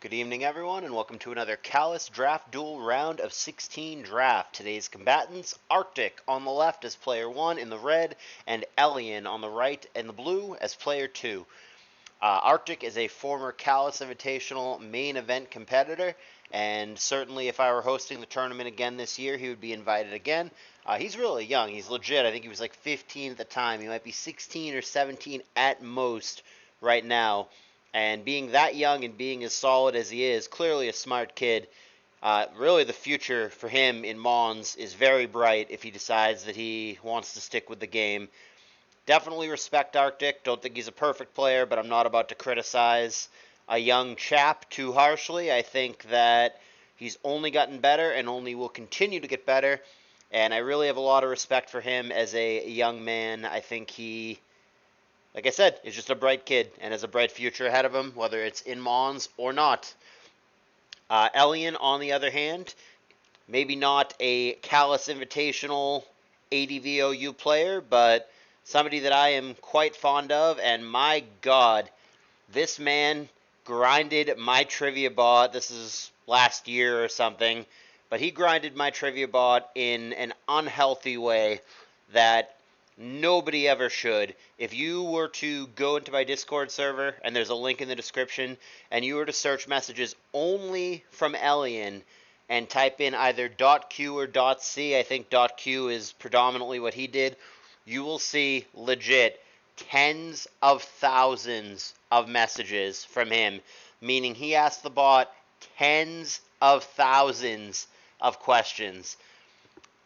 Good evening, everyone, and welcome to another CALLOUS Draft Duel round of 16 draft. Today's combatants, Arctic on the left as player 1 in the red, and Elian on the right in the blue as player 2. Arctic is a former CALLOUS Invitational main event competitor, and certainly if I were hosting the tournament again this year, he would be invited again. He's really young. He's legit. I think he was like 15 at the time. He might be 16 or 17 at most right now. And being that young and being as solid as he is, clearly a smart kid. Really, the future for him in Mons is very bright if he decides that he wants to stick with the game. Definitely respect Arctic. Don't think he's a perfect player, but I'm not about to criticize a young chap too harshly. I think that he's only gotten better and only will continue to get better. And I really have a lot of respect for him as a young man. I think he, like I said, is just a bright kid and has a bright future ahead of him, whether it's in Mons or not. Elian, on the other hand, maybe not a CALLOUS Invitational ADVOU player, but somebody that I am quite fond of, and my God, this man grinded my trivia bot. This is last year or something, but he grinded my trivia bot in an unhealthy way that nobody ever should. If you were to go into my Discord server, and there's a link in the description, and you were to search messages only from Elian and type in either .q or .c, I think .q is predominantly what he did, you will see legit tens of thousands of messages from him, meaning he asked the bot tens of thousands of questions.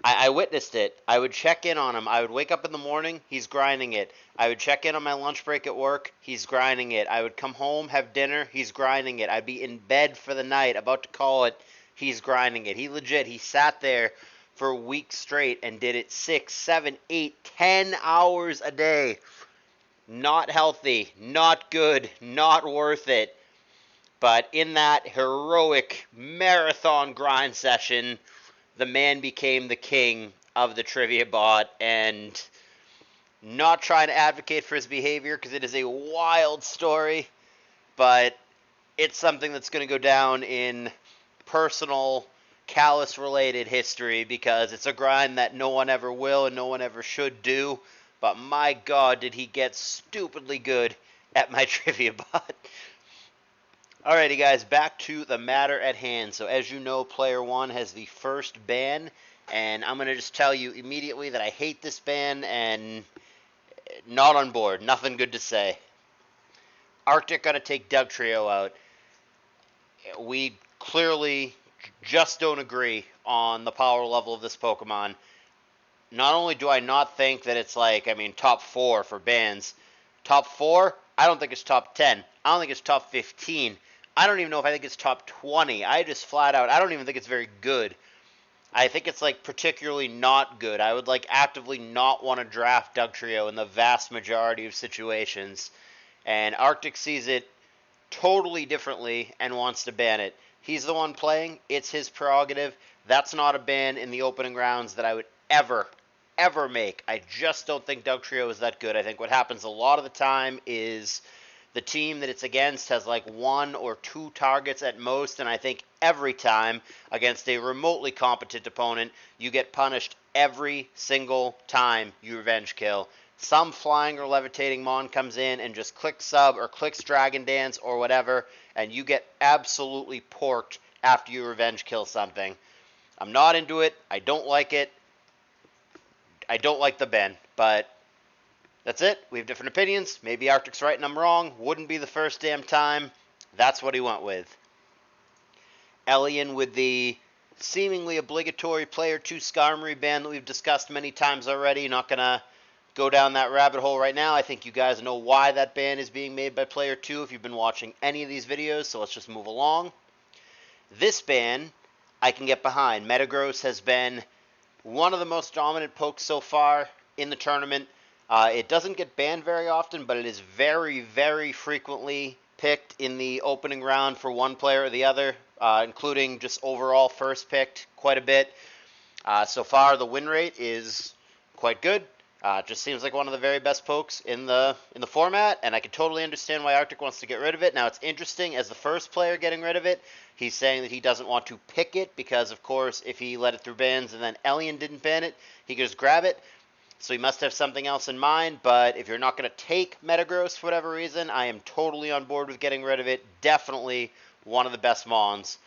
I witnessed it. I would check in on him. I would wake up in the morning, he's grinding it. I would check in on my lunch break at work, he's grinding it. I would come home, have dinner, he's grinding it. I'd be in bed for the night, about to call it, he's grinding it. He sat there for weeks straight and did it 6, 7, 8, 10 hours a day. Not healthy, not good, not worth it. But in that heroic marathon grind session, the man became the king of the trivia bot, and not trying to advocate for his behavior because it is a wild story, but it's something that's going to go down in personal CALLOUS related history because it's a grind that no one ever will and no one ever should do. But my God, did he get stupidly good at my trivia bot. Alrighty guys, back to the matter at hand. So as you know, player 1 has the first ban, and I'm going to just tell you immediately that I hate this ban and not on board. Nothing good to say. Arctic going to take Dugtrio out. We clearly just don't agree on the power level of this Pokemon. Not only do I not think that it's like, top 4 for bans. Top 4? I don't think it's top 10. I don't think it's top 15. I don't even know if I think it's top 20. I just flat out, I don't even think it's very good. I think it's like particularly not good. I would like actively not want to draft Dugtrio in the vast majority of situations. And Arctic sees it totally differently and wants to ban it. He's the one playing. It's his prerogative. That's not a ban in the opening rounds that I would ever make. I just don't think Dugtrio is that good. I think what happens a lot of the time is the team that it's against has like 1 or 2 targets at most, and I think every time against a remotely competent opponent, you get punished every single time you revenge kill. Some flying or levitating mon comes in and just clicks sub or clicks dragon dance or whatever, and you get absolutely porked after you revenge kill something. I'm not into it. I don't like it. I don't like the ban, but that's it. We have different opinions. Maybe Arctic's right and I'm wrong. Wouldn't be the first damn time. That's what he went with. Elian with the seemingly obligatory player 2 Skarmory ban that we've discussed many times already. Not going to go down that rabbit hole right now. I think you guys know why that ban is being made by player 2 if you've been watching any of these videos, so let's just move along. This ban I can get behind. Metagross has been one of the most dominant pokes so far in the tournament. It doesn't get banned very often, but it is very, very frequently picked in the opening round for one player or the other, including just overall first picked quite a bit. So far, the win rate is quite good. Just seems like one of the very best pokes in the format, and I can totally understand why Arctic wants to get rid of it. Now, it's interesting, as the first player getting rid of it, he's saying that he doesn't want to pick it because, of course, if he let it through bans and then Elian didn't ban it, he could just grab it. So he must have something else in mind, but if you're not going to take Metagross for whatever reason, I am totally on board with getting rid of it. Definitely one of the best Mons.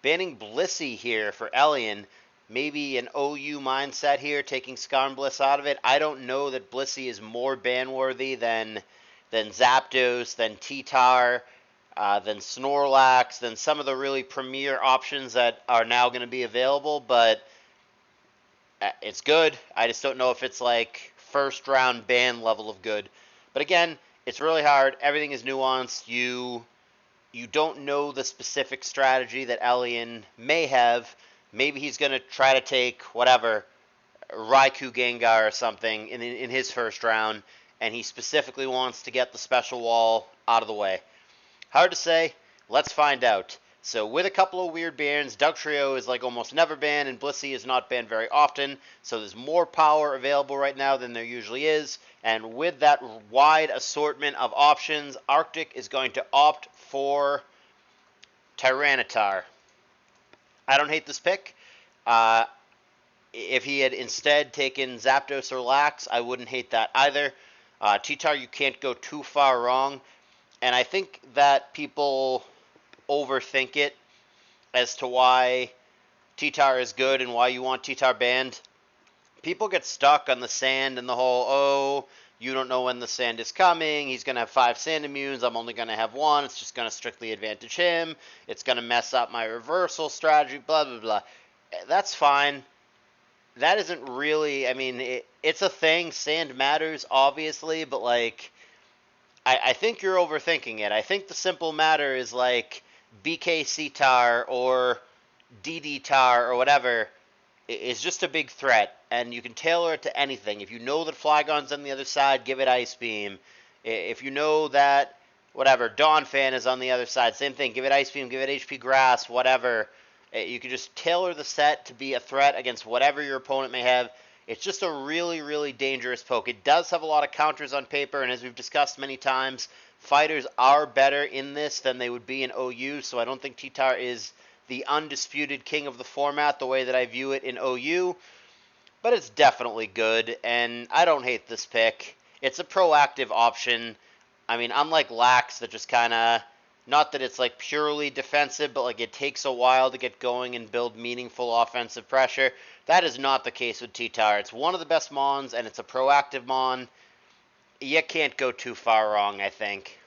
Banning Blissey here for Elian. Maybe an OU mindset here, taking Skarn Bliss out of it. I don't know that Blissey is more ban-worthy than Zapdos, than T-Tar, than Snorlax, than some of the really premier options that are now going to be available, but it's good. I just don't know if it's like first-round ban level of good. But again, it's really hard. Everything is nuanced. You don't know the specific strategy that Elian may have. Maybe he's going to try to take, whatever, Raikou Gengar or something in his first round, and he specifically wants to get the special wall out of the way. Hard to say. Let's find out. So with a couple of weird bans, Dugtrio is like almost never banned, and Blissey is not banned very often, so there's more power available right now than there usually is, and with that wide assortment of options, Arctic is going to opt for Tyranitar. I don't hate this pick. If he had instead taken Zapdos or Lax, I wouldn't hate that either. T-Tar, you can't go too far wrong, and I think that people overthink it as to why T-Tar is good and why you want T-Tar banned. People get stuck on the sand and the whole, oh, you don't know when the sand is coming, he's going to have 5 sand immunes, I'm only going to have 1, it's just going to strictly advantage him, it's going to mess up my reversal strategy, blah, blah, blah. That's fine. That isn't really, I mean, it's a thing, sand matters, obviously, but, like, I think you're overthinking it. I think the simple matter is, like, BK-C-Tar or DD-Tar or whatever is just a big threat, and you can tailor it to anything. If you know that Flygon's on the other side, give it Ice Beam. If you know that, whatever, Donphan is on the other side, same thing. Give it Ice Beam, give it HP Grass, whatever. You can just tailor the set to be a threat against whatever your opponent may have. It's just a really, really dangerous poke. It does have a lot of counters on paper, and as we've discussed many times, fighters are better in this than they would be in OU, so I don't think T-Tar is the undisputed king of the format the way that I view it in OU, but it's definitely good, and I don't hate this pick. It's a proactive option. I mean, unlike Lax that just kind of, not that it's like purely defensive, but like it takes a while to get going and build meaningful offensive pressure. That is not the case with T-Tar. It's one of the best Mons, and it's a proactive Mon. You can't go too far wrong, I think.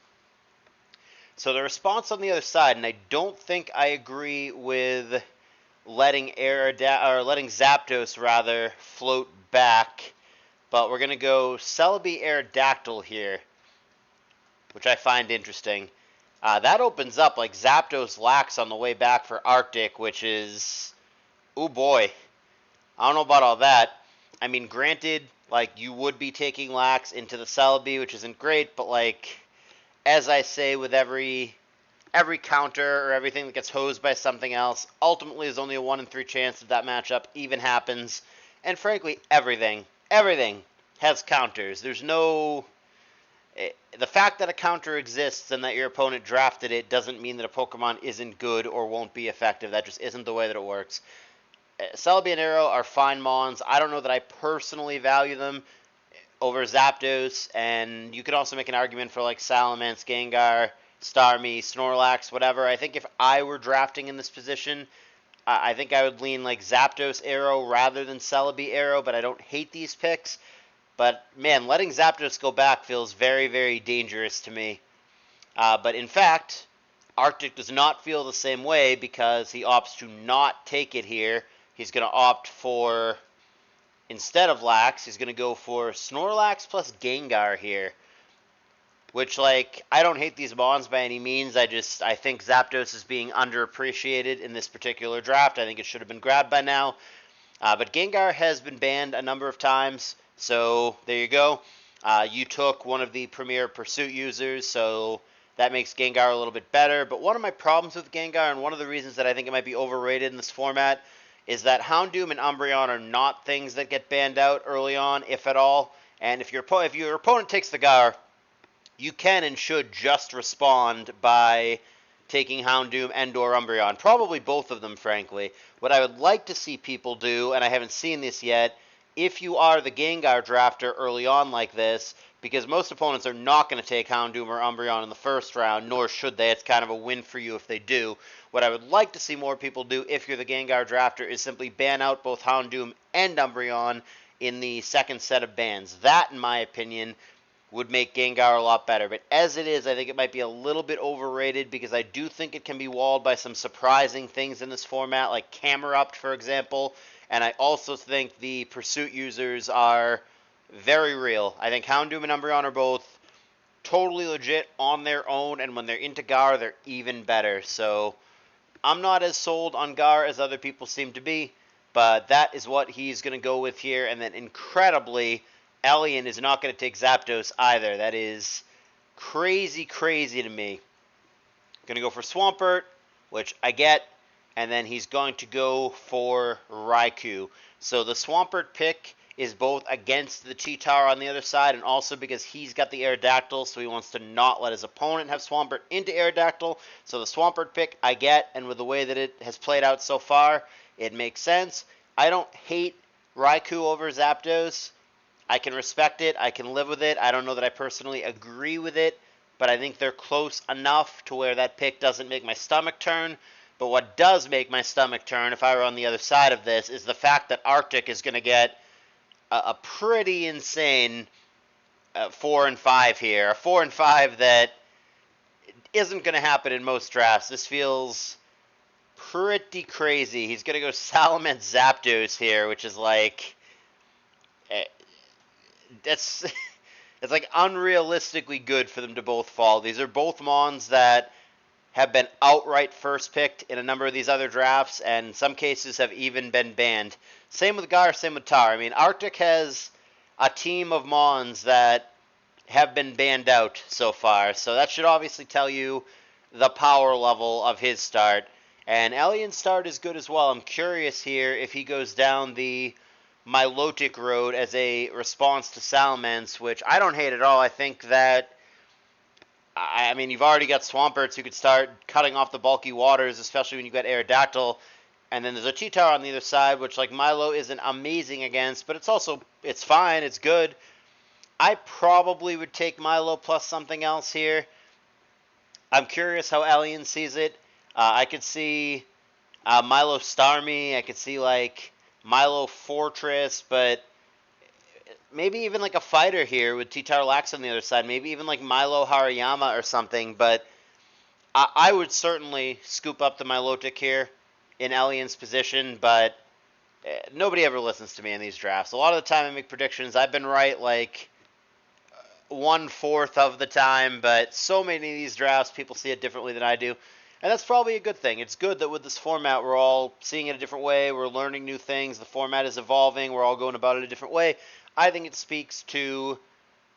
So the response on the other side, and I don't think I agree with letting Zapdos rather float back, but we're gonna go Celebi Aerodactyl here, which I find interesting. That opens up like Zapdos Lax on the way back for Arctic, which is, oh boy, I don't know about all that. I mean, granted, like you would be taking Lax into the Celebi, which isn't great, but like, as I say with every counter or everything that gets hosed by something else, ultimately there's only a 1 in 3 chance that that matchup even happens. And frankly, everything has counters. There's no... The fact that a counter exists and that your opponent drafted it doesn't mean that a Pokemon isn't good or won't be effective. That just isn't the way that it works. Celebi and Aero are fine Mons. I don't know that I personally value them over Zapdos, and you could also make an argument for like Salamence, Gengar, Starmie, Snorlax, whatever. I think if I were drafting in this position, I think I would lean like Zapdos Aero rather than Celebi Aero, but I don't hate these picks. But man, letting Zapdos go back feels very, very dangerous to me. But in fact, Arctic does not feel the same way because he opts to not take it here. He's going to opt for, instead of Lax, he's going to go for Snorlax plus Gengar here. Which, like, I don't hate these Mons by any means. I think Zapdos is being underappreciated in this particular draft. I think it should have been grabbed by now. But Gengar has been banned a number of times. So, there you go. You took one of the premier Pursuit users, so that makes Gengar a little bit better. But one of my problems with Gengar, and one of the reasons that I think it might be overrated in this format, is that Houndoom and Umbreon are not things that get banned out early on, if at all. And if your opponent takes the Gar, you can and should just respond by taking Houndoom and/or Umbreon. Probably both of them, frankly. What I would like to see people do, and I haven't seen this yet, if you are the Gengar drafter early on like this, because most opponents are not going to take Houndoom or Umbreon in the first round, nor should they. It's kind of a win for you if they do. What I would like to see more people do if you're the Gengar drafter is simply ban out both Houndoom and Umbreon in the second set of bans. That, in my opinion, would make Gengar a lot better. But as it is, I think it might be a little bit overrated because I do think it can be walled by some surprising things in this format, like Camerupt, for example. And I also think the Pursuit users are very real. I think Houndoom and Umbreon are both totally legit on their own, and when they're into Gar, they're even better. So I'm not as sold on Gar as other people seem to be, but that is what he's going to go with here. And then incredibly, Elian is not going to take Zapdos either. That is crazy, crazy to me. Going to go for Swampert, which I get, and then he's going to go for Raikou. So the Swampert pick is both against the Cheetar on the other side, and also because he's got the Aerodactyl, so he wants to not let his opponent have Swampert into Aerodactyl. So the Swampert pick I get, and with the way that it has played out so far, it makes sense. I don't hate Raikou over Zapdos. I can respect it. I can live with it. I don't know that I personally agree with it, but I think they're close enough to where that pick doesn't make my stomach turn. But what does make my stomach turn, if I were on the other side of this, is the fact that Arctic is going to get a pretty insane 4 and 5 here. A 4 and 5 that isn't going to happen in most drafts. This feels pretty crazy. He's going to go Salamence Zapdos here, which is like... It's like unrealistically good for them to both fall. These are both Mons that have been outright first picked in a number of these other drafts, and in some cases have even been banned. Same with Gar, same with Tar. I mean, Arctic has a team of Mons that have been banned out so far, so that should obviously tell you the power level of his start. And Elian's start is good as well. I'm curious here if he goes down the Milotic road as a response to Salamence, which I don't hate at all. I think that, I mean, you've already got Swamperts who could start cutting off the bulky waters, especially when you've got Aerodactyl. And then there's a Cheetar on the other side, which, like, Milo isn't amazing against, but it's fine, it's good. I probably would take Milo plus something else here. I'm curious how Elian sees it. I could see Milo Starmie. I could see, like, Milo Fortress, but maybe even like a fighter here with T-Tar Lax on the other side. Maybe even like Milo Hariyama or something, but I would certainly scoop up the Milotic here in Elian's position, but nobody ever listens to me in these drafts. A lot of the time I make predictions. I've been right like 1/4 of the time, but so many of these drafts, people see it differently than I do. And that's probably a good thing. It's good that with this format, we're all seeing it a different way. We're learning new things. The format is evolving. We're all going about it a different way. I think it speaks to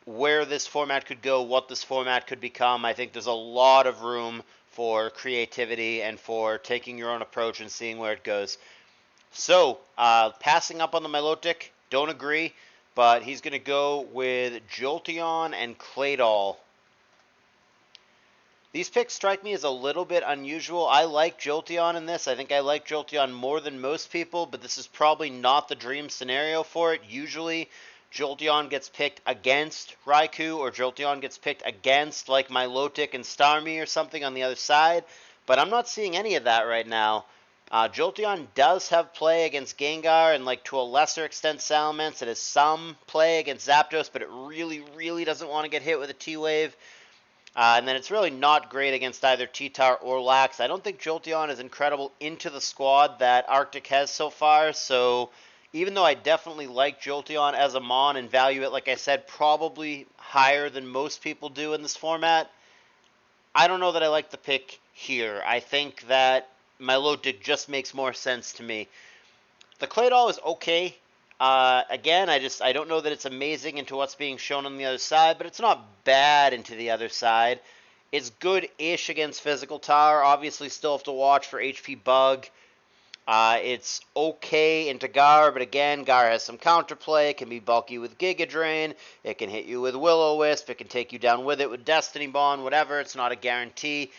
where this format could go, what this format could become. I think there's a lot of room for creativity and for taking your own approach and seeing where it goes. So, passing up on the Milotic, don't agree, but he's going to go with Jolteon and Claydol. These picks strike me as a little bit unusual. I like Jolteon in this. I think I like Jolteon more than most people, but this is probably not the dream scenario for it. Usually, Jolteon gets picked against Raikou, or Jolteon gets picked against, like, Milotic and Starmie or something on the other side, but I'm not seeing any of that right now. Jolteon does have play against Gengar, and, like, to a lesser extent Salamence. It has some play against Zapdos, but it really, really doesn't want to get hit with a T-Wave. And then it's really not great against either T-Tar or Lax. I don't think Jolteon is incredible into the squad that Arctic has so far, so even though I definitely like Jolteon as a Mon and value it, like I said, probably higher than most people do in this format, I don't know that I like the pick here. I think that Milotic just makes more sense to me. The Claydol is okay. Again, I don't know that it's amazing into what's being shown on the other side, but it's not bad into the other side. It's good-ish against Physical Tar. Obviously, still have to watch for HP Bug. It's okay into Gar, but again, Gar has some counterplay. It can be bulky with Giga Drain. It can hit you with Will-O-Wisp. It can take you down with it with Destiny Bond, whatever. It's not a guarantee.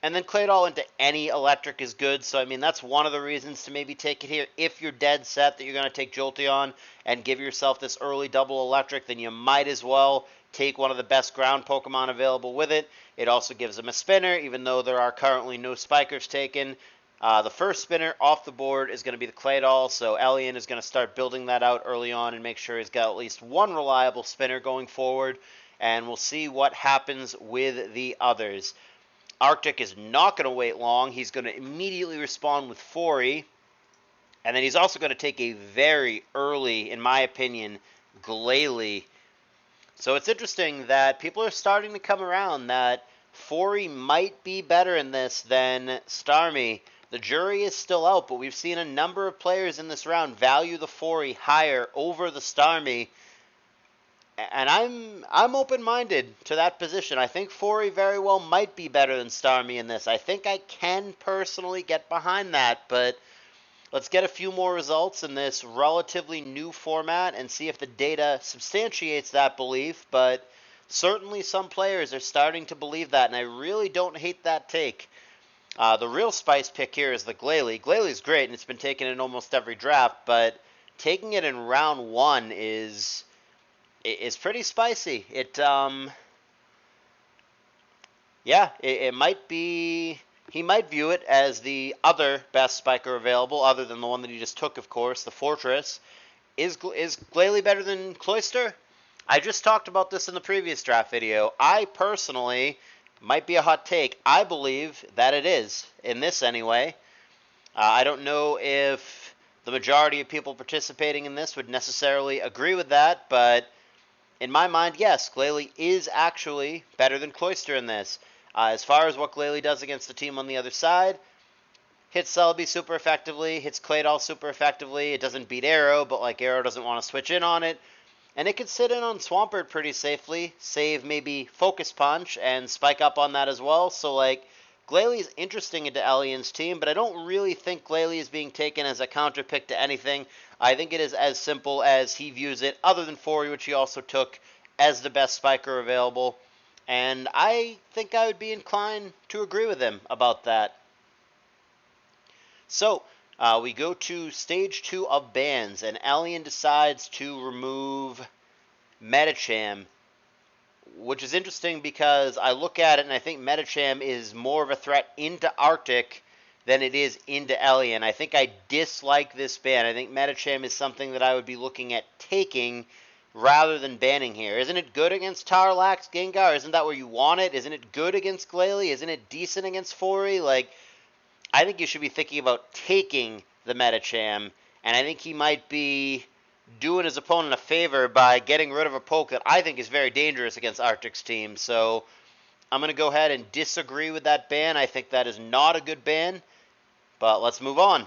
And then Claydol into any electric is good. So, I mean, that's one of the reasons to maybe take it here. If you're dead set that you're going to take Jolteon and give yourself this early double electric, then you might as well take one of the best ground Pokemon available with it. It also gives him a spinner, even though there are currently no spikers taken. The first spinner off the board is going to be the Claydol, so Elian is going to start building that out early on and make sure he's got at least one reliable spinner going forward, and we'll see what happens with the others. Arctic is not going to wait long. He's going to immediately respond with Fori, and then he's also going to take a very early, in my opinion, Glalie. So it's interesting that people are starting to come around that Fori might be better in this than Starmie. The jury is still out, but we've seen a number of players in this round value the Fori higher over the Starmie. And I'm open-minded to that position. I think Fori very well might be better than Starmie in this. I think I can personally get behind that, but let's get a few more results in this relatively new format and see if the data substantiates that belief. But certainly some players are starting to believe that, and I really don't hate that take. The real spice pick here is the Glalie. Glalie's great, and it's been taken in almost every draft, but taking it in round one is pretty spicy. It might be. He might view it as the other best spiker available, other than the one that he just took, of course, the Fortress. Is Glalie better than Cloyster? I just talked about this in the previous draft video. I personally, might be a hot take, I believe that it is, in this anyway. I don't know if the majority of people participating in this would necessarily agree with that, but in my mind, yes, Glalie is actually better than Cloyster in this. As far as what Glalie does against the team on the other side, hits Celebi super effectively, hits Claydol super effectively. It doesn't beat Arrow, but like Arrow doesn't want to switch in on it. And it could sit in on Swampert pretty safely, save maybe Focus Punch, and spike up on that as well. So, like, Glalie is interesting into Elian's team, but I don't really think Glalie is being taken as a counter pick to anything. I think it is as simple as he views it, other than Fori, which he also took as the best spiker available. And I think I would be inclined to agree with him about that. So, we go to Stage 2 of bans, and Elian decides to remove Medicham, which is interesting because I look at it and I think Medicham is more of a threat into Arctic than it is into Elian. I think I dislike this ban. I think Medicham is something that I would be looking at taking rather than banning here. Isn't it good against Tarlax, Gengar? Isn't that where you want it? Isn't it good against Glalie? Isn't it decent against Fori? Like, I think you should be thinking about taking the Medicham, and I think he might be doing his opponent a favor by getting rid of a poke that I think is very dangerous against Arctic's team. So I'm going to go ahead and disagree with that ban. I think that is not a good ban, but let's move on.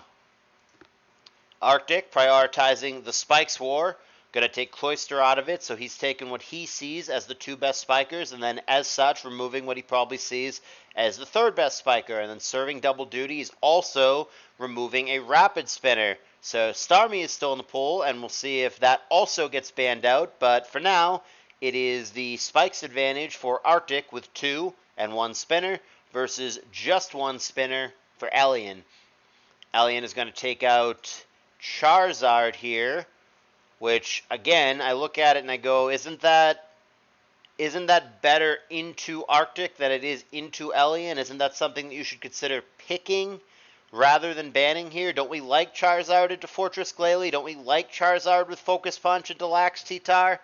Arctic prioritizing the Spikes War. Going to take Cloyster out of it, so he's taking what he sees as the two best spikers, and then as such, removing what he probably sees as the third best spiker, and then serving double duty. He's also removing a rapid spinner. So Starmie is still in the pool, and we'll see if that also gets banned out, but for now, it is the spikes advantage for Arctic with 2 and 1 spinner versus just 1 spinner for Elian. Elian is going to take out Charizard here, which, again, I look at it and I go, isn't that better into Arctic than it is into Elian? Isn't that something that you should consider picking rather than banning here? Don't we like Charizard into Fortress Glalie? Don't we like Charizard with Focus Punch into Lax T-Tar?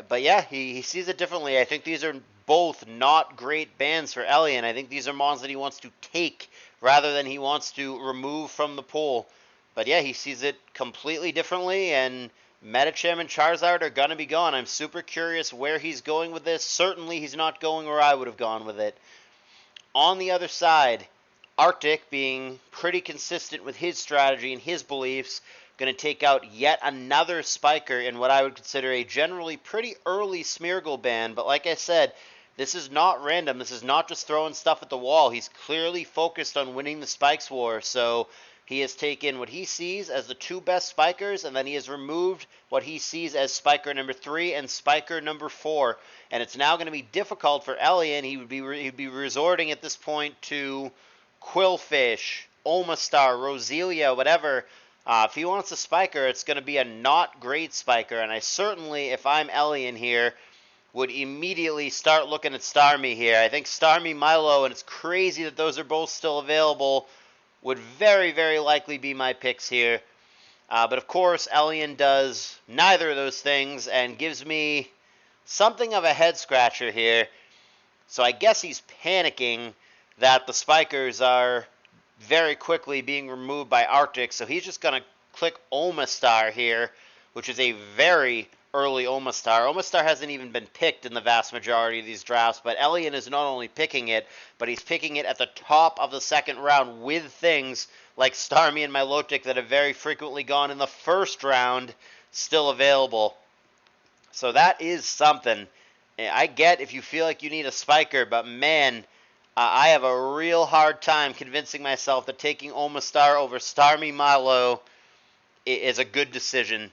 But yeah, he sees it differently. I think these are both not great bans for Elian. I think these are mons that he wants to take rather than he wants to remove from the pool. But yeah, he sees it completely differently, and Medicham and Charizard are going to be gone. I'm super curious where he's going with this. Certainly he's not going where I would have gone with it. On the other side, Arctic, being pretty consistent with his strategy and his beliefs, going to take out yet another spiker in what I would consider a generally pretty early Smeargle ban. But like I said, this is not random. This is not just throwing stuff at the wall. He's clearly focused on winning the Spikes War, so He has taken what he sees as the two best spikers, and then he has removed what he sees as spiker number 3 and spiker number 4. And it's now going to be difficult for Elian. He'd be resorting at this point to Quillfish, Omastar, Roselia, whatever. If he wants a spiker, it's going to be a not great spiker. And I certainly, if I'm Elian here, would immediately start looking at Starmie here. I think Starmie, Milo, and it's crazy that those are both still available, would very, very likely be my picks here. But of course, Elian does neither of those things and gives me something of a head scratcher here. So I guess he's panicking that the spikers are very quickly being removed by Arctic. So he's just going to click Omastar here, which is a very early Omastar. Omastar hasn't even been picked in the vast majority of these drafts, but Elian is not only picking it, but he's picking it at the top of the second round with things like Starmie and Milotic that have very frequently gone in the first round still available. So that is something. I get if you feel like you need a spiker, but man, I have a real hard time convincing myself that taking Omastar over Starmie Milo is a good decision.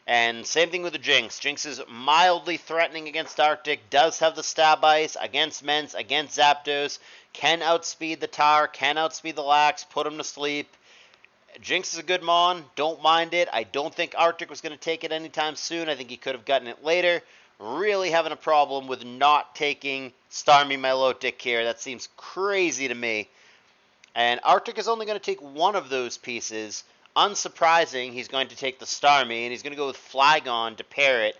And same thing with the Jinx. Jinx is mildly threatening against Arctic, does have the Stab Ice against Mence, against Zapdos, can outspeed the Tar, can outspeed the Lax, put him to sleep. Jinx is a good Mon, don't mind it. I don't think Arctic was going to take it anytime soon. I think he could have gotten it later. Really having a problem with not taking Starmie Milotic here. That seems crazy to me. And Arctic is only going to take one of those pieces. Unsurprising, he's going to take the Starmie, and he's going to go with Flygon to pair it.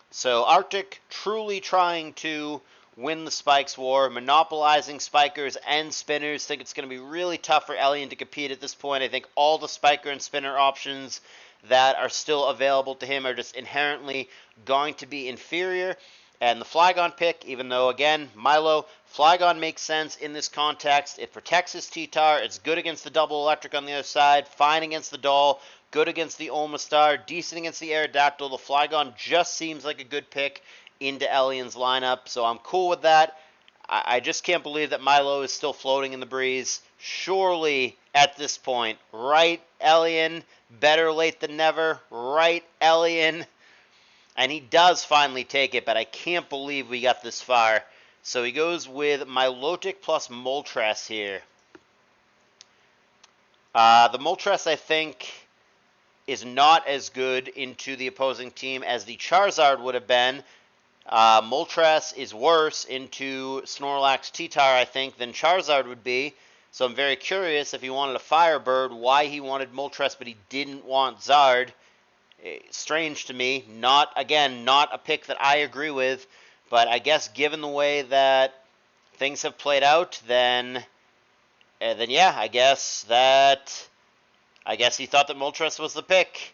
So Arctic truly trying to win the Spikes war, monopolizing Spikers and Spinners. Think it's going to be really tough for Elian to compete at this point. I think all the Spiker and Spinner options that are still available to him are just inherently going to be inferior. And the Flygon pick, even though, again, Milo, Flygon makes sense in this context. It protects his T-Tar. It's good against the double electric on the other side. Fine against the Doll. Good against the Omastar. Decent against the Aerodactyl. The Flygon just seems like a good pick into Elian's lineup. So I'm cool with that. I just can't believe that Milo is still floating in the breeze. Surely, at this point, right, Elian? Better late than never. Right, Elian? And he does finally take it, but I can't believe we got this far. So he goes with Milotic plus Moltres here. The Moltres, I think, is not as good into the opposing team as the Charizard would have been. Moltres is worse into Snorlax T-Tar, I think, than Charizard would be. So I'm very curious if he wanted a Firebird, why he wanted Moltres, but he didn't want Zard. Strange to me. Not a pick that I agree with, but I guess given the way that things have played out, then yeah, I guess he thought that Moltres was the pick.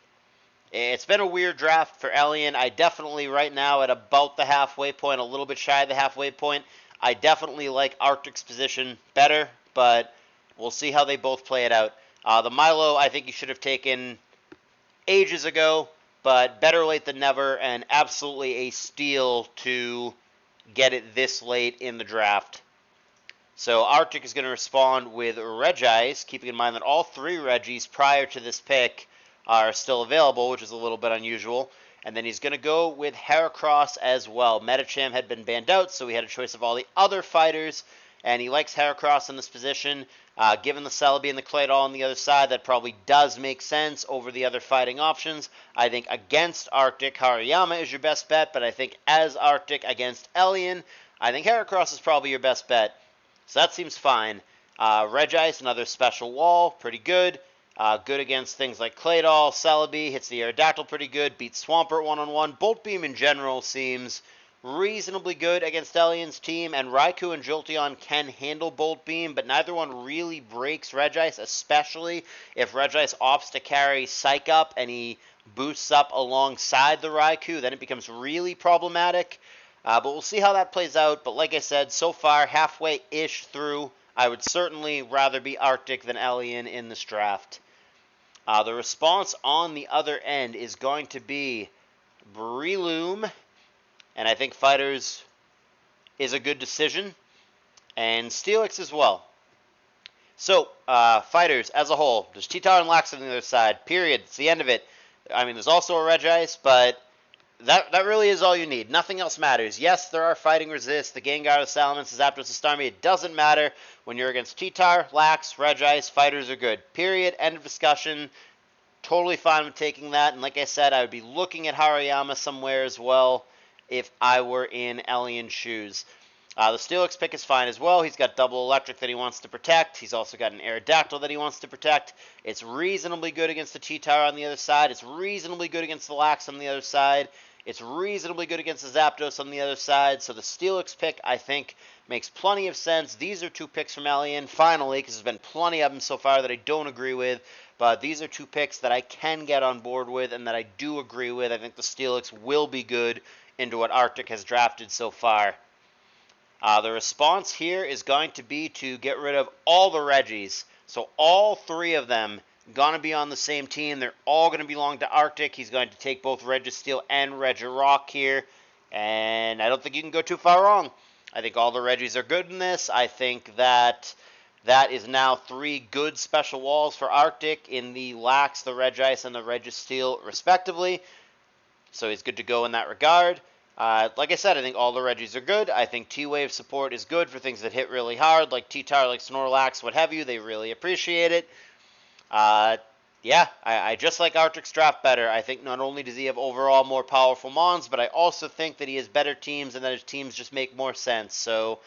It's been a weird draft for Elian. I definitely right now at about the halfway point, a little bit shy of the halfway point. I definitely like Arctic's position better, but we'll see how they both play it out. The Milo, I think you should have taken ages ago, but better late than never, and absolutely a steal to get it this late in the draft. So Arctic is going to respond with Regice, keeping in mind that all three Regis prior to this pick are still available, which is a little bit unusual. And then he's going to go with Heracross as well. Medicham had been banned out, so we had a choice of all the other fighters, and he likes Heracross in this position. Given the Celebi and the Claydol on the other side, that probably does make sense over the other fighting options. I think against Arctic, Hariyama is your best bet, but I think as Arctic against Elian, I think Heracross is probably your best bet. So that seems fine. Regice, another special wall, pretty good. Good against things like Claydol, Celebi, hits the Aerodactyl pretty good, beats Swampert one-on-one. Bolt Beam in general seems reasonably good against Elian's team, and Raikou and Jolteon can handle Bolt Beam, but neither one really breaks Regice, especially if Regice opts to carry Psych Up and he boosts up alongside the Raikou, then it becomes really problematic. But we'll see how that plays out, but like I said, so far, halfway-ish through, I would certainly rather be Arctic than Elian in this draft. The response on the other end is going to be Breloom, and I think Fighters is a good decision, and Steelix as well. So, fighters as a whole, there's T-Tower and Lax on the other side, period. It's the end of it. I mean, there's also a Regice, but that really is all you need. Nothing else matters. Yes, there are fighting resists, the Gengar, the Salamence, the Zapdos, the Starmie. It doesn't matter. When you're against T-Tar, Lax, Regice, fighters are good. Period. End of discussion. Totally fine with taking that. And like I said, I would be looking at Hariyama somewhere as well if I were in Elian's shoes. The Steelix pick is fine as well. He's got double electric that he wants to protect. He's also got an Aerodactyl that he wants to protect. It's reasonably good against the T-Tar on the other side. It's reasonably good against the Lax on the other side. It's reasonably good against the Zapdos on the other side. So the Steelix pick, I think, makes plenty of sense. These are two picks from Elian, finally, because there's been plenty of them so far that I don't agree with. But these are two picks that I can get on board with and that I do agree with. I think the Steelix will be good into what Arctic has drafted so far. The response here is going to be to get rid of all the Reggies. So all three of them going to be on the same team. They're all going to belong to Arctic. He's going to take both Registeel and Regirock here. And I don't think you can go too far wrong. I think all the Reggies are good in this. I think that is now three good special walls for Arctic in the Lax, the Regice, and the Registeel, respectively. So he's good to go in that regard. Like I said, I think all the Reggies are good. I think T-Wave support is good for things that hit really hard, like T-Tar, like Snorlax, what have you. They really appreciate it. Yeah, I just like Arctic's draft better. I think not only does he have overall more powerful Mons, but I also think that he has better teams and that his teams just make more sense. So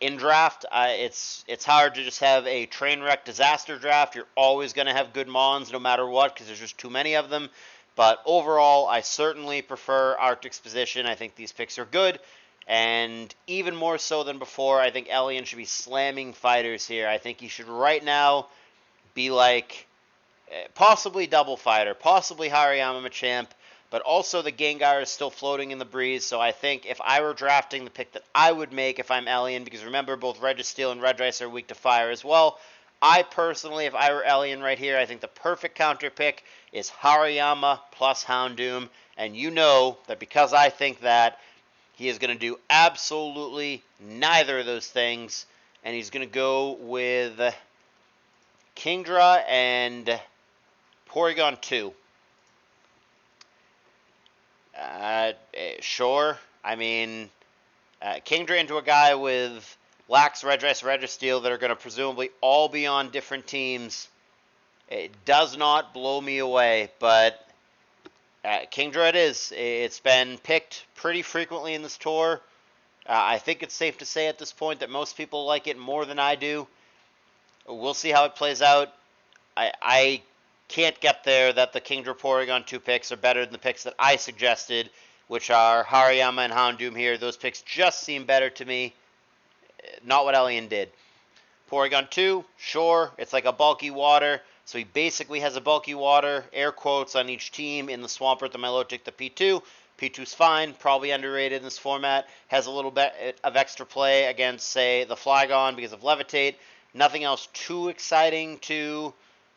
in draft, it's hard to just have a train wreck disaster draft. You're always going to have good Mons no matter what because there's just too many of them. But overall, I certainly prefer Arctic's position. I think these picks are good. And even more so than before, I think Elian should be slamming fighters here. I think he should right now be like possibly double fighter, possibly Hariyama Machamp, but also the Gengar is still floating in the breeze. So I think if I were drafting the pick that I would make if I'm Elian, because remember both Registeel and Regice are weak to fire as well, I personally, if I were Elian right here, I think the perfect counter pick is Hariyama plus Houndoom. And you know that because I think that, he is going to do absolutely neither of those things. And he's going to go with Kingdra and Porygon 2. Sure. I mean, Kingdra into a guy with Lax, Regice, Registeel that are going to presumably all be on different teams. It does not blow me away, but Kingdra it is. It's been picked pretty frequently in this tour. I think it's safe to say at this point that most people like it more than I do. We'll see how it plays out. I can't get there that the Kingdra Porygon 2 picks are better than the picks that I suggested, which are Hariyama and Houndoom here. Those picks just seem better to me. Not what Elian did. Porygon 2, sure, it's like a bulky water. So he basically has a bulky water, air quotes, on each team. In the Swampert, the Milotic, the P2. P2's fine, probably underrated in this format. Has a little bit of extra play against, say, the Flygon because of Levitate. Nothing else too exciting to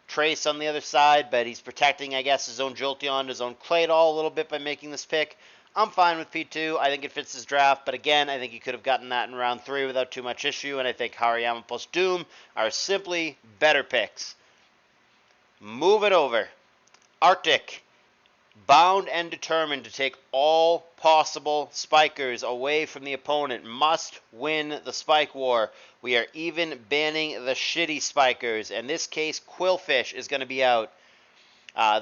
trace on the other side, but he's protecting, I guess, his own Jolteon, his own Claydol a little bit by making this pick. I'm fine with P2. I think it fits his draft, but again, I think he could have gotten that in round 3 without too much issue, and I think Hariyama plus Doom are simply better picks. Move it over. Arctic, bound and determined to take all possible spikers away from the opponent, must win the spike war. We are even banning the shitty spikers. In this case, Quillfish is going to be out.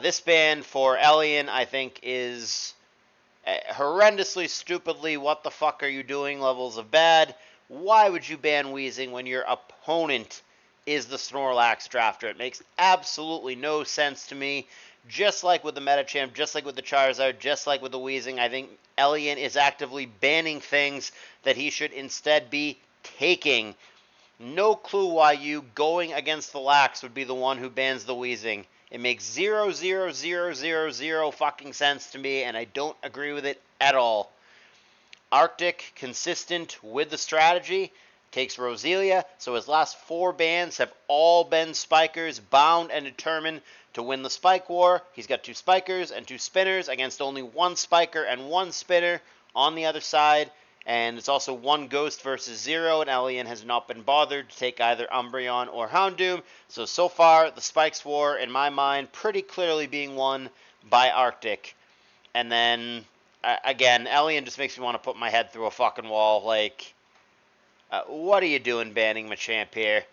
This ban for Elian, I think, is horrendously, stupidly, what the fuck are you doing levels of bad. Why would you ban Weezing when your opponent is the Snorlax drafter? It makes absolutely no sense to me. Just like with the Metachamp, just like with the Charizard, just like with the Weezing, I think Elian is actively banning things that he should instead be taking. No clue why you going against the Lax would be the one who bans the Weezing. It makes 0.00000 fucking sense to me, and I don't agree with it at all. Arctic, consistent with the strategy, takes Roselia, so his last 4 bans have all been spikers, bound and determined to win the spike war. He's got 2 spikers and 2 spinners against only 1 spiker and 1 spinner on the other side, And it's also 1 Ghost versus 0, and Elian has not been bothered to take either Umbreon or Houndoom. So far, the Spikes War, in my mind, pretty clearly being won by Arctic. And then, again, Elian just makes me want to put my head through a fucking wall. Like, what are you doing banning Machamp here?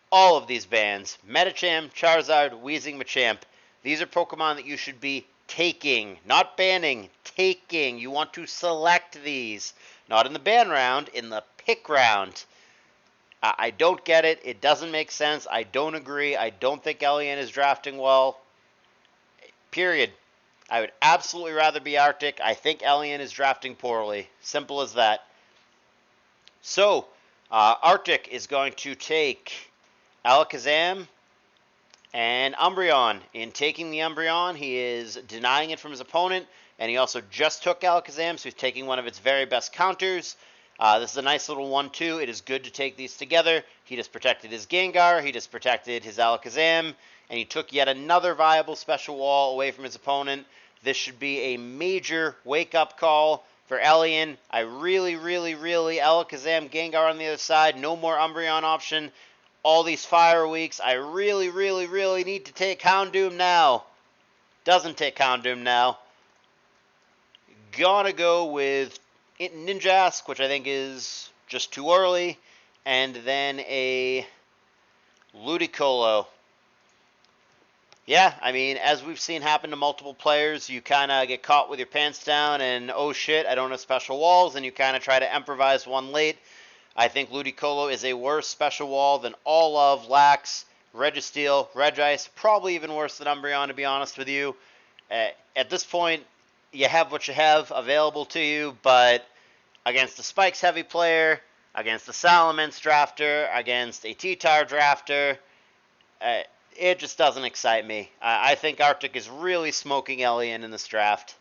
All of these bans, Medicham, Charizard, Weezing, Machamp, these are Pokemon that you should be taking, not banning, taking. You want to select these, not in the ban round, in the pick round. I don't get it. It doesn't make sense. I don't agree. I don't think Elian is drafting well. Period. I would absolutely rather be Arctic. I think Elian is drafting poorly. Simple as that. So, Arctic is going to take Alakazam and Umbreon. In taking the Umbreon, he is denying it from his opponent, and he also just took Alakazam, so he's taking one of its very best counters. This is a nice little 1-2. It is good to take these together. He just protected his Gengar, he just protected his Alakazam, and he took yet another viable special wall away from his opponent. This should be a major wake-up call for Elian. I really, Alakazam, Gengar on the other side, no more Umbreon option. All these fire weeks, I really need to take Houndoom now. Doesn't take Houndoom now. Gonna go with Ninjask, which I think is just too early, and then a Ludicolo. Yeah, I mean, as we've seen happen to multiple players, you kind of get caught with your pants down and, oh shit, I don't have special walls, and you kind of try to improvise one late. I think Ludicolo is a worse special wall than all of Lax, Registeel, Regice, probably even worse than Umbreon, to be honest with you. At this point, you have what you have available to you, but against a Spikes heavy player, against a Salamence drafter, against a T-Tar drafter, it just doesn't excite me. I think Arctic is really smoking Elian in this draft.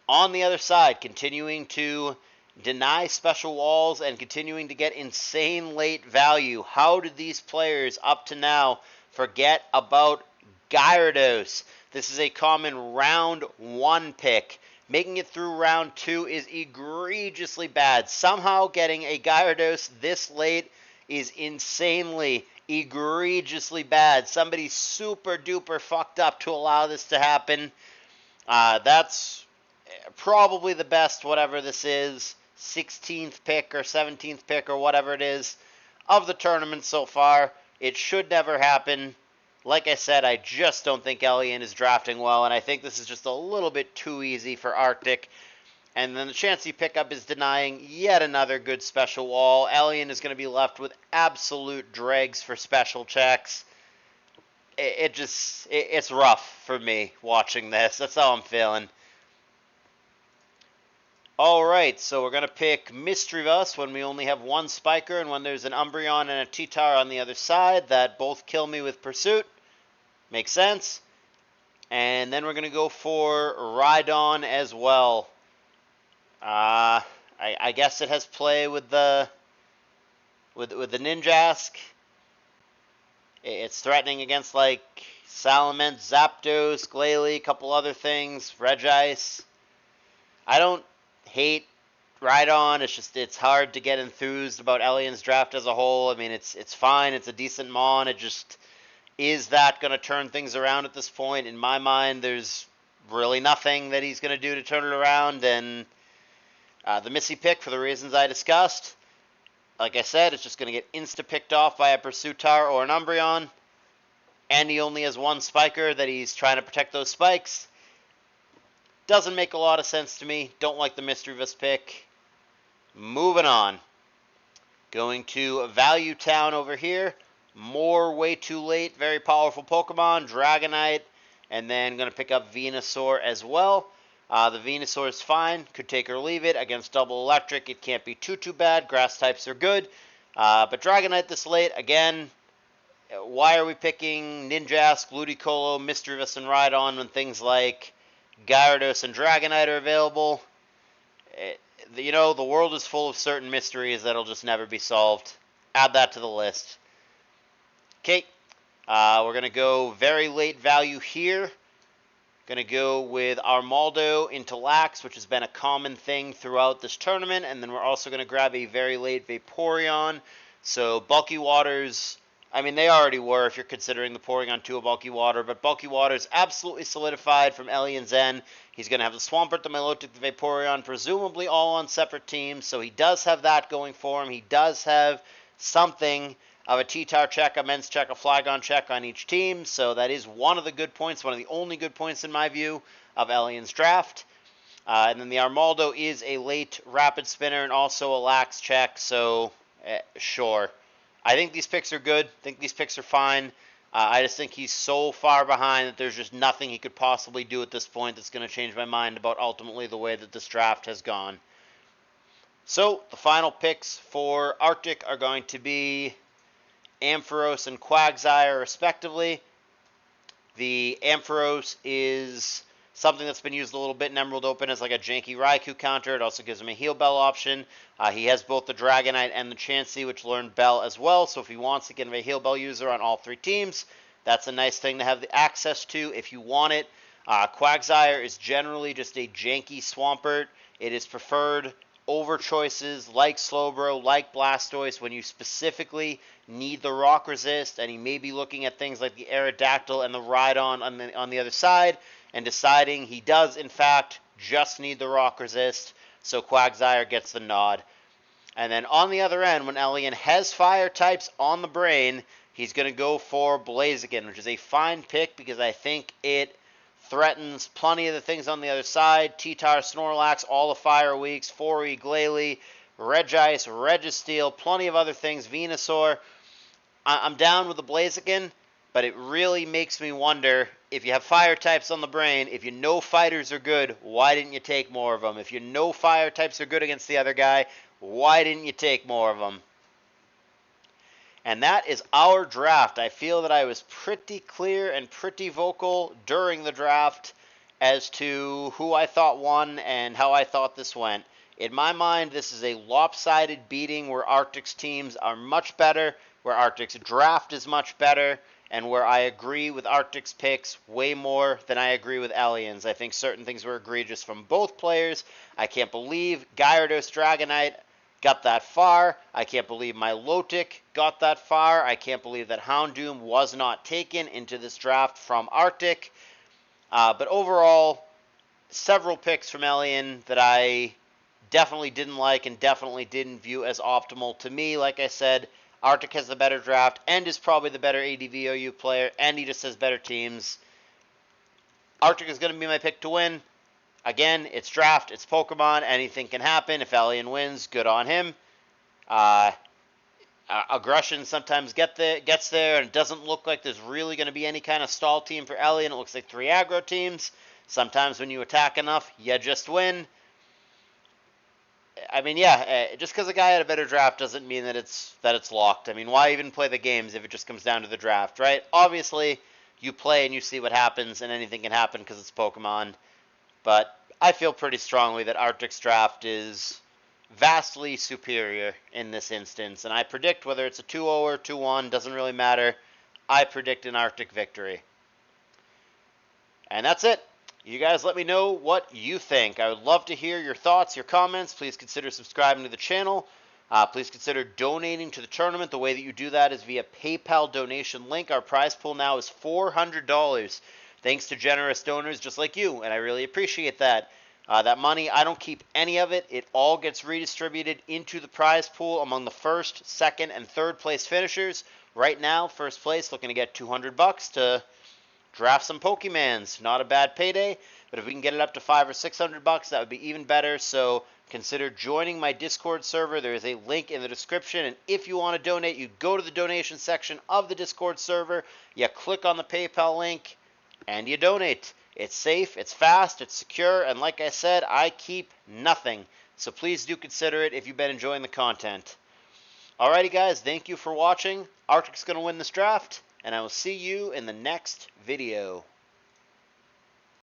On the other side, continuing to deny special walls and continuing to get insane late value. How did these players up to now forget about Gyarados? This is a common round 1 pick. Making it through round 2 is egregiously bad. Somehow getting a Gyarados this late is insanely, egregiously bad. Somebody super duper fucked up to allow this to happen. That's probably the best, whatever this is, 16th pick or 17th pick or whatever it is of the tournament so far. It should never happen. Like I said, I just don't think Elian is drafting well, and I think this is just a little bit too easy for Arctic. And then the chance you pick up is denying yet another good special wall. Elian is going to be left with absolute dregs for special checks. It's rough for me watching this. That's how I'm feeling. Alright, so we're going to pick Misdreavus when we only have one Spiker and when there's an Umbreon and a T-Tar on the other side that both kill me with Pursuit. Makes sense. And then we're going to go for Rhydon as well. I guess it has play with the Ninjask. It's threatening against like Salamence, Zapdos, Glalie, a couple other things, Regice. I don't hate Rhydon. It's hard to get enthused about Elian's draft as a whole. I mean, it's fine. It's a decent mon. It just, is that going to turn things around at this point? In my mind, there's really nothing that he's going to do to turn it around. And the Missy pick, for the reasons I discussed, like I said, it's just going to get insta-picked off by a Pursuitar or an Umbreon. And he only has one Spiker that he's trying to protect those spikes. Doesn't make a lot of sense to me. Don't like the Misdreavus pick. Moving on. Going to Value Town over here. More way too late. Very powerful Pokemon. Dragonite. And then going to pick up Venusaur as well. The Venusaur is fine. Could take or leave it. Against Double Electric, it can't be too bad. Grass types are good. But Dragonite this late, again, why are we picking Ninjask, Ludicolo, Misdreavus, and Rhydon when things like Gyarados and Dragonite are available? The world is full of certain mysteries that'll just never be solved. Add that to the list. Okay, we're going to go very late value here. Going to go with Armaldo into Lax, which has been a common thing throughout this tournament. And then we're also going to grab a very late Vaporeon. So Bulky Waters, I mean, they already were if you're considering the Porygon 2 a Bulky Water. But Bulky Water is absolutely solidified from Elian Zen. He's going to have the Swampert, the Milotic, the Vaporeon, presumably all on separate teams. So he does have that going for him. He does have something of a T-Tar check, a Men's check, a Flygon check on each team. So that is one of the good points, one of the only good points in my view of Elian's draft. And then the Armaldo is a late Rapid Spinner and also a Lax check. So sure. I think these picks are good. I think these picks are fine. I just think he's so far behind that there's just nothing he could possibly do at this point that's going to change my mind about ultimately the way that this draft has gone. So the final picks for Arctic are going to be Ampharos and Quagsire, respectively. The Ampharos is something that's been used a little bit in Emerald Open as like a janky Raikou counter. It also gives him a Heal Bell option. He has both the Dragonite and the Chansey, which learned Bell as well. So if he wants to get him a Heal Bell user on all three teams, that's a nice thing to have the access to if you want it. Quagsire is generally just a janky Swampert. It is preferred over choices like Slowbro, like Blastoise, when you specifically need the rock resist, and he may be looking at things like the Aerodactyl and the Rhydon on the other side, and deciding he does, in fact, just need the rock resist, so Quagsire gets the nod. And then on the other end, when Elian has fire types on the brain, he's going to go for Blaziken, which is a fine pick because I think it threatens plenty of the things on the other side. T-Tar, Snorlax, all the Fire Weeks, 4E, Glalie, Regice, Registeel, plenty of other things, Venusaur. I'm down with the Blaziken, but it really makes me wonder, if you have fire types on the brain, if you know fighters are good, why didn't you take more of them? If you know fire types are good against the other guy, why didn't you take more of them? And that is our draft. I feel that I was pretty clear and pretty vocal during the draft as to who I thought won and how I thought this went. In my mind, this is a lopsided beating where Arctic's teams are much better, where Arctic's draft is much better, and where I agree with Arctic's picks way more than I agree with Elian's. I think certain things were egregious from both players. I can't believe Gyarados Dragonite got that far. I can't believe Milotic got that far. I can't believe that Houndoom was not taken into this draft from Arctic. But overall, several picks from Elian that I definitely didn't like and definitely didn't view as optimal. To me, like I said, Arctic has the better draft and is probably the better ADVOU player, and he just has better teams. Arctic is going to be my pick to win. Again, it's draft, it's Pokemon, anything can happen. If Elian wins, good on him. Aggression sometimes gets there, and it doesn't look like there's really going to be any kind of stall team for Elian. It looks like 3 aggro teams. Sometimes when you attack enough, you just win. I mean, yeah, just because a guy had a better draft doesn't mean that it's locked. I mean, why even play the games if it just comes down to the draft, right? Obviously, you play and you see what happens, and anything can happen because it's Pokemon. But I feel pretty strongly that Arctic's draft is vastly superior in this instance. And I predict, whether it's a 2-0 or 2-1, doesn't really matter. I predict an Arctic victory. And that's it. You guys let me know what you think. I would love to hear your thoughts, your comments. Please consider subscribing to the channel. Please consider donating to the tournament. The way that you do that is via PayPal donation link. Our prize pool now is $400. Thanks to generous donors just like you, and I really appreciate that. That money, I don't keep any of it. It all gets redistributed into the prize pool among the first, second, and third place finishers. Right now, first place looking to get $200 to draft some Pokemans. Not a bad payday, but if we can get it up to $500 or $600, that would be even better. So consider joining my Discord server. There is a link in the description, and if you want to donate, you go to the donation section of the Discord server. You click on the PayPal link, and you donate. It's safe, it's fast, it's secure, and like I said, I keep nothing. So please do consider it if you've been enjoying the content. Alrighty guys, thank you for watching. Arctic's going to win this draft, and I will see you in the next video.